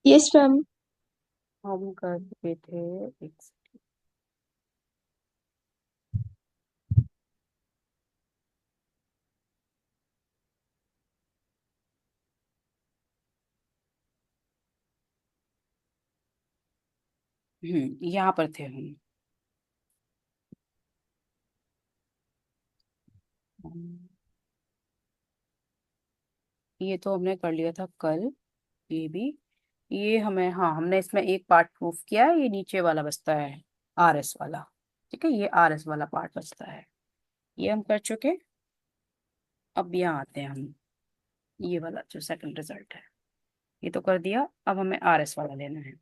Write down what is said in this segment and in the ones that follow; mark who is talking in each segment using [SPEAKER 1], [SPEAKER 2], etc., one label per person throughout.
[SPEAKER 1] Yes ma'am.
[SPEAKER 2] हम कर चुके थे एक। यहाँ पर थे हम। ये तो हमने कर लिया था कल। ये भी, ये हमें, हाँ, हमने इसमें एक पार्ट प्रूफ किया है, ये नीचे वाला बचता है, आर एस वाला। ठीक है, ये आर एस वाला पार्ट बचता है, ये हम कर चुके। अब यहाँ आते हैं हम, ये वाला जो सेकंड रिजल्ट है, ये तो कर दिया। अब हमें आर एस वाला लेना है।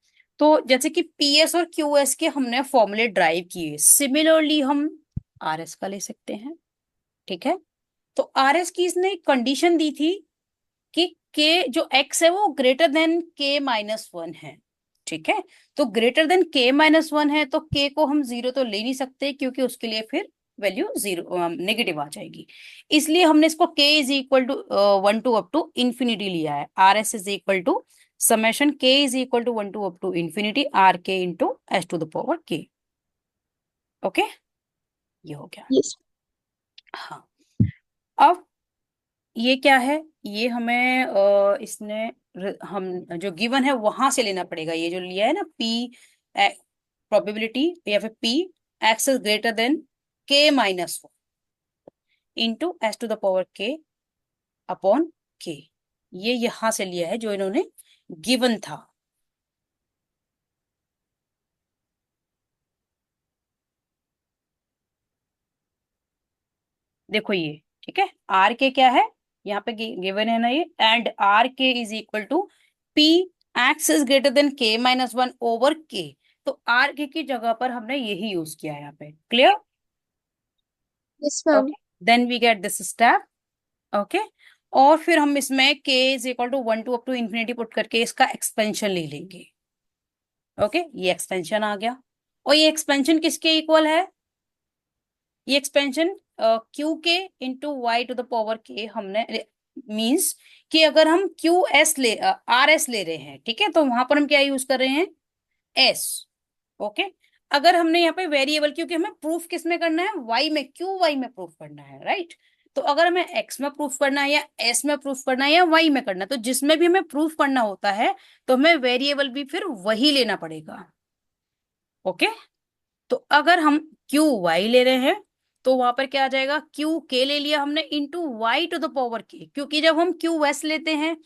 [SPEAKER 2] तो जैसे कि पी एस और क्यू एस के हमने फॉर्मूले ड्राइव किए, सिमिलरली हम आर एस का ले सकते हैं। ठीक है, तो आर एस की इसने कंडीशन दी थी कि के जो एक्स है वो greater than k minus one है। ठीक है, तो greater than k minus one है, तो के को हम जीरो तो ले नहीं सकते, क्योंकि उसके लिए फिर वैल्यू जीरो नेगेटिव आ जाएगी। इसलिए हमने इसको k is equal to one to up to infinity लिया है। R s is equal to summation k is equal to one to up to infinity r k into s to the power k. Okay, ये हो गया।
[SPEAKER 1] Yes.
[SPEAKER 2] हाँ, अब ये क्या है, ये हमें इसने हम जो गिवन है वहां से लेना पड़ेगा। ये जो लिया है ना, पी प्रोबेबिलिटी, या फिर p x is greater than k minus one into s to the power k upon k, ये यहां से लिया है जो इन्होंने गिवन था। देखो ये, ठीक है, आर के क्या है, यहाँ पे गिवन है ना ये, and r k is equal to p x is greater than k minus one over k. तो आर के की जगह पर हमने यही यूज किया है यहाँ पे। Clear?
[SPEAKER 1] Yes ma'am.
[SPEAKER 2] Okay, then we get this step. Okay, और फिर हम इसमें k is equal to one to up to infinity put करके इसका एक्सपेंशन ले लेंगे। ओके, ये एक्सपेंशन आ गया। और ये एक्सपेंशन किसके इक्वल है? ये expansion q k into y to the power k हमने, मीन्स कि अगर हम क्यू एस ले आर एस ले रहे हैं, ठीक है, तो वहां पर हम क्या यूज कर रहे हैं? एस। ओके, अगर हमने यहाँ पे वेरिएबल, क्योंकि हमें प्रूफ किस में करना है? वाई में, क्यू वाई में प्रूफ करना है, राइट? तो अगर हमें एक्स में प्रूफ करना है, या एस में प्रूफ करना है, या वाई में करना है, तो जिसमें भी हमें प्रूफ करना होता है तो हमें वेरिएबल भी फिर वही लेना पड़ेगा। ओके, तो अगर हम क्यू वाई ले रहे हैं तो वहां पर क्या आ जाएगा? क्यू के ले लिया हमने into y to the power k, क्योंकि जब हम क्यू एस लेते हैं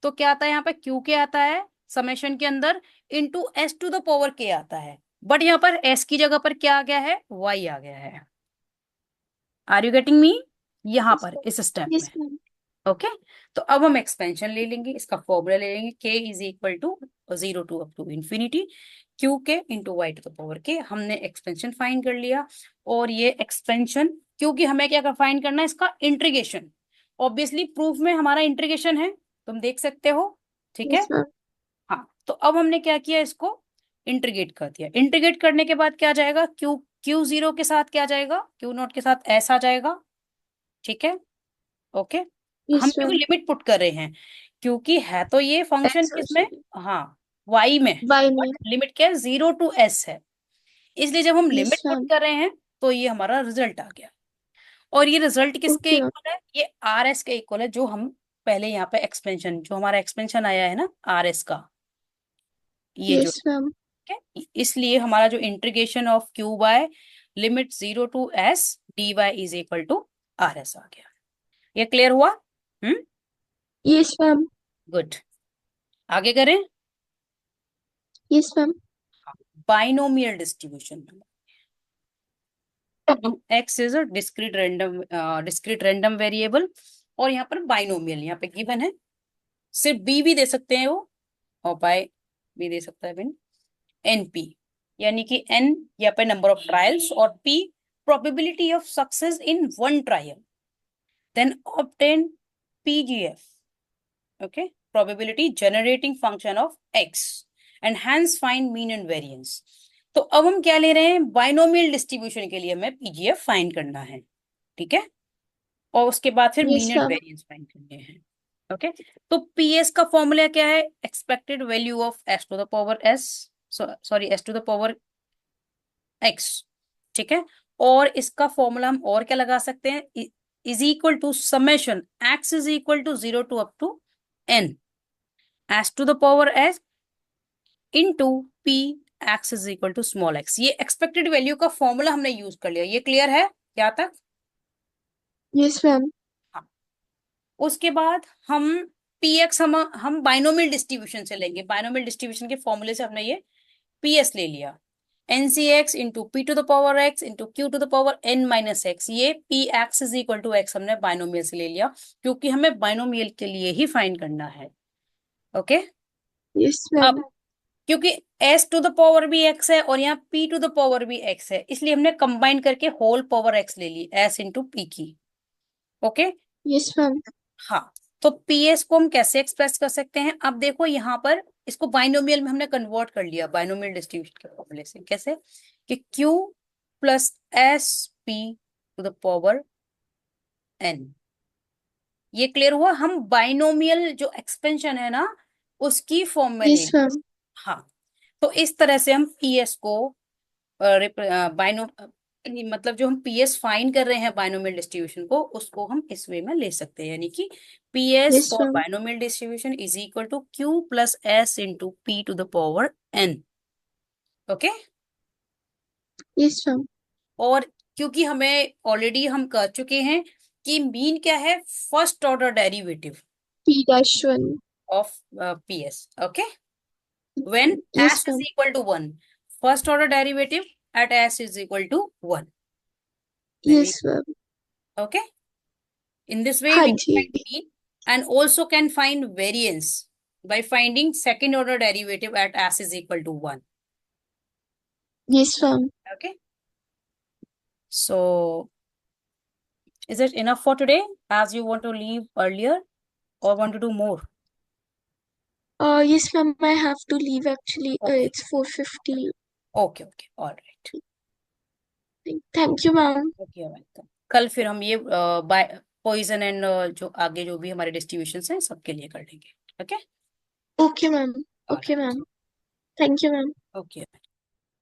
[SPEAKER 2] तो क्या आता है? यहाँ पे क्यू के आता है समेशन के अंदर, into s to the power k आता है। बट यहाँ पर एस की जगह पर क्या आ गया है? वाई आ गया है। Are you getting me? यहाँ
[SPEAKER 1] यस
[SPEAKER 2] पर
[SPEAKER 1] मैम।
[SPEAKER 2] इस स्टेप में।
[SPEAKER 1] Yes ma'am.
[SPEAKER 2] ओके, तो अब हम एक्सपेंशन ले लेंगे, इसका फॉर्मूला ले लेंगे, k is equal to zero to up to infinity q k into y to the power k. हमने एक्सपेंशन फाइंड कर लिया। और ये एक्सपेंशन, क्योंकि हमें क्या फाइंड करना है? इसका इंटीग्रेशन। ऑब्वियसली प्रूफ में हमारा इंटीग्रेशन है, तुम देख सकते हो। ठीक है,
[SPEAKER 1] यस मैम।
[SPEAKER 2] हाँ, तो अब हमने क्या किया? इसको इंटीग्रेट कर दिया। इंटीग्रेट करने के बाद क्या जाएगा? क्यू क्यू जीरो के साथ क्या जाएगा? क्यू नॉट के साथ एस आ जाएगा। ठीक है, ओके, हम
[SPEAKER 1] यस
[SPEAKER 2] क्यों
[SPEAKER 1] मैम।
[SPEAKER 2] लिमिट पुट कर रहे हैं? क्योंकि है तो ये फंक्शन
[SPEAKER 1] एक्स और
[SPEAKER 2] किसमें?
[SPEAKER 1] सॉरी
[SPEAKER 2] हाँ, वाई में।
[SPEAKER 1] वाई में।
[SPEAKER 2] बट लिमिट क्या है? जीरो टू एस है। इसलिए जब हम
[SPEAKER 1] यस
[SPEAKER 2] लिमिट पुट
[SPEAKER 1] मैम।
[SPEAKER 2] कर रहे हैं तो ये हमारा रिजल्ट आ गया। और ये रिजल्ट किसके
[SPEAKER 1] ओके मैम।
[SPEAKER 2] इक्वल है? ये आर एस के इक्वल है, जो हम पहले यहाँ पे एक्सपेंशन, जो हमारा एक्सपेंशन आया है ना आर एस का, ये जो,
[SPEAKER 1] यस मैम।
[SPEAKER 2] ठीक है, इसलिए हमारा जो integration of q by limit zero to s d y is equal to r s आ गया। ये क्लियर हुआ? Hmm,
[SPEAKER 1] yes ma'am.
[SPEAKER 2] गुड। आगे करें।
[SPEAKER 1] Yes ma'am.
[SPEAKER 2] Binomial distribution, x is a discrete random variable, और यहाँ पर बाइनोमियल यहाँ पे गिवन है। सिर्फ बी भी दे सकते हैं वो, और बाय भी दे सकता है बिन एन पी, यानी कि एन यहाँ पे नंबर ऑफ ट्रायल्स, और p probability of success in one trial. Then obtain PGF, okay, probability generating function of x, and hence find mean and variance। तो अब हम क्या ले रहे हैं? बाइनोमियल डिस्ट्रीब्यूशन के लिए हमें पीजीएफ फाइंड करना है। ठीक है, और उसके बाद फिर
[SPEAKER 1] yes
[SPEAKER 2] mean and
[SPEAKER 1] ma'am.
[SPEAKER 2] Variance find करने हैं। ओके, तो पीएस का फॉर्मूला क्या है? Expected value of s to the power s, sorry s to the power x, ठीक है। और इसका फॉर्मूला हम और क्या लगा सकते हैं? Is equal to summation x is equal to 0 to up to n s to the power s into p x is equal to small x. ये एक्सपेक्टेड वैल्यू का फॉर्मूला हमने यूज कर लिया। ये क्लियर है क्या तक?
[SPEAKER 1] Yes, ma'am.
[SPEAKER 2] हाँ। उसके बाद हम पी एक्स हम बाइनोमियल डिस्ट्रीब्यूशन से लेंगे। बाइनोमियल डिस्ट्रीब्यूशन के फॉर्मूले से हमने ये पी एस ले लिया। N c x into p to the power x into q to the power n minus x. ये p x is equal to x हमने बाइनोमियल से ले लिया, क्योंकि हमें बाइनोमियल के लिए ही फाइंड करना है। ओके।
[SPEAKER 1] Yes,
[SPEAKER 2] अब
[SPEAKER 1] ma'am.
[SPEAKER 2] क्योंकि एस टू द पावर भी एक्स है और यहाँ पी टू द पावर भी एक्स है, इसलिए हमने कंबाइन करके होल पावर एक्स ले ली, एस इंटू पी की। ओके।
[SPEAKER 1] Yes, ma'am.
[SPEAKER 2] हाँ, तो पीएस को हम कैसे एक्सप्रेस कर सकते हैं? अब देखो यहाँ पर इसको बाइनोमियल में हमने कन्वर्ट कर लिया बाइनोमियल डिस्ट्रीब्यूशन के फॉर्मूले से। कैसे? कि Q plus s p to the power n. ये क्लियर हुआ? हम बाइनोमियल जो एक्सपेंशन है ना, उसकी फॉर्म में ले।
[SPEAKER 1] Yes, ma'am.
[SPEAKER 2] हाँ, तो इस तरह से हम पीएस को बाइनो मतलब जो हम पीएस फाइंड कर रहे हैं बाइनोमियल डिस्ट्रीब्यूशन को, उसको हम इस वे में ले सकते हैं। यानी कि PS
[SPEAKER 1] Yes,
[SPEAKER 2] for
[SPEAKER 1] ma'am.
[SPEAKER 2] Binomial distribution is equal to q plus s into p to the power n. Okay.
[SPEAKER 1] Yes, ma'am.
[SPEAKER 2] और क्योंकि हमें ऑलरेडी हम कर चुके हैं कि मीन क्या है, first order derivative
[SPEAKER 1] P dash one.
[SPEAKER 2] Of PS. Okay, when
[SPEAKER 1] Yes,
[SPEAKER 2] s is
[SPEAKER 1] ma'am.
[SPEAKER 2] Equal to one, first order derivative at s is equal to one.
[SPEAKER 1] Yes, ma'am.
[SPEAKER 2] Okay. In this way,
[SPEAKER 1] हाँ
[SPEAKER 2] we can
[SPEAKER 1] जी.
[SPEAKER 2] find mean and also can find variance by finding second order derivative at s is equal to 1.
[SPEAKER 1] Yes, ma'am.
[SPEAKER 2] Okay. So, is it enough for today as you want to leave earlier or want to do more?
[SPEAKER 1] Yes, ma'am. I have to leave actually.
[SPEAKER 2] Okay.
[SPEAKER 1] It's 4:50.
[SPEAKER 2] Okay. Okay. All right.
[SPEAKER 1] Thank you, ma'am.
[SPEAKER 2] Okay. Welcome. कल फिर हम ये poison and जो आगे जो भी हमारे distribution हैं सबके लिए कर लेंगे। Okay.
[SPEAKER 1] Okay, ma'am.
[SPEAKER 2] All
[SPEAKER 1] Okay,
[SPEAKER 2] right.
[SPEAKER 1] ma'am. Thank you, ma'am.
[SPEAKER 2] Okay.